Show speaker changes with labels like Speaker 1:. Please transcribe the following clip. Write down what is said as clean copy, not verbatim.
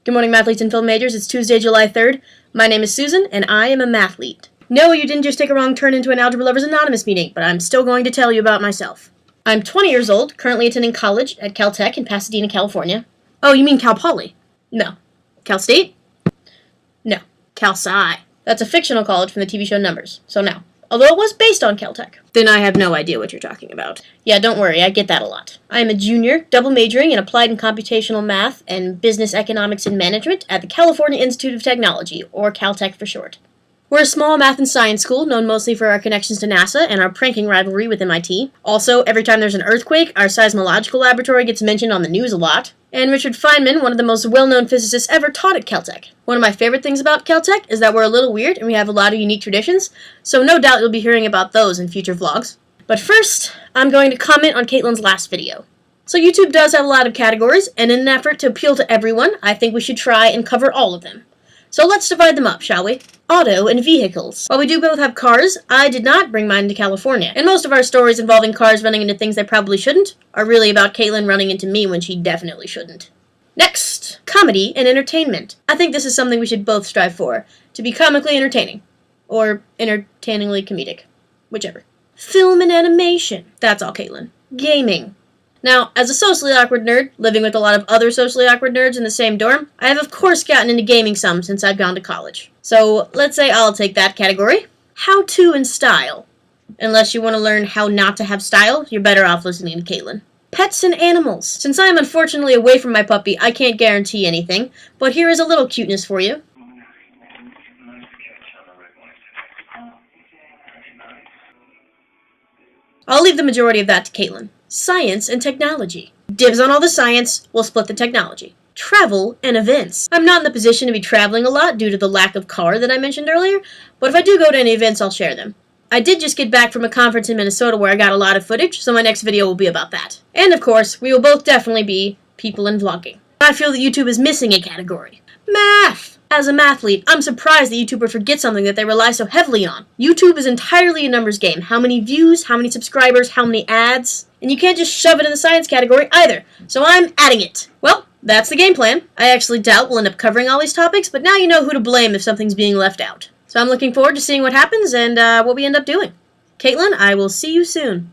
Speaker 1: Good morning, mathletes and film majors. It's Tuesday, July 3rd. My name is Susan, and I am a mathlete. No, you didn't just take a wrong turn into an Algebra Lovers Anonymous meeting, but I'm still going to tell you about myself. I'm 20 years old, currently attending college at Caltech in Pasadena, California. Oh, you mean Cal Poly? No. Cal State? No. Cal Sci. That's a fictional college from the TV show Numbers, so no. Although it was based on Caltech. Then I have no idea what you're talking about. Yeah, don't worry, I get that a lot. I am a junior, double majoring in Applied and Computational Math and Business Economics and Management at the California Institute of Technology, or Caltech for short. We're a small math and science school known mostly for our connections to NASA and our pranking rivalry with MIT. Also, every time there's an earthquake, our seismological laboratory gets mentioned on the news a lot. And Richard Feynman, one of the most well-known physicists ever, taught at Caltech. One of my favorite things about Caltech is that we're a little weird and we have a lot of unique traditions, so no doubt you'll be hearing about those in future vlogs. But first, I'm going to comment on Caitlin's last video. So YouTube does have a lot of categories, and in an effort to appeal to everyone, I think we should try and cover all of them. So let's divide them up, shall we? Auto and vehicles. While we do both have cars, I did not bring mine to California, and most of our stories involving cars running into things they probably shouldn't are really about Caitlin running into me when she definitely shouldn't. Next, comedy and entertainment. I think this is something we should both strive for, to be comically entertaining, or entertainingly comedic, whichever. Film and animation. That's all, Caitlin. Gaming. Now, as a socially awkward nerd, living with a lot of other socially awkward nerds in the same dorm, I have of course gotten into gaming some since I've gone to college. So, let's say I'll take that category. How to and style. Unless you want to learn how not to have style, you're better off listening to Caitlin. Pets and animals. Since I am unfortunately away from my puppy, I can't guarantee anything, but here is a little cuteness for you. I'll leave the majority of that to Caitlin. Science and technology. Dibs on all the science, we'll split the technology. Travel and events. I'm not in the position to be traveling a lot due to the lack of car that I mentioned earlier, but if I do go to any events, I'll share them. I did just get back from a conference in Minnesota where I got a lot of footage, so my next video will be about that. And of course, we will both definitely be people in vlogging. I feel that YouTube is missing a category. Math! As a mathlete, I'm surprised that YouTube would forget something that they rely so heavily on. YouTube is entirely a numbers game. How many views, how many subscribers, how many ads? And you can't just shove it in the science category either, so I'm adding it. Well, that's the game plan. I actually doubt we'll end up covering all these topics, but now you know who to blame if something's being left out. So I'm looking forward to seeing what happens and what we end up doing. Caitlin, I will see you soon.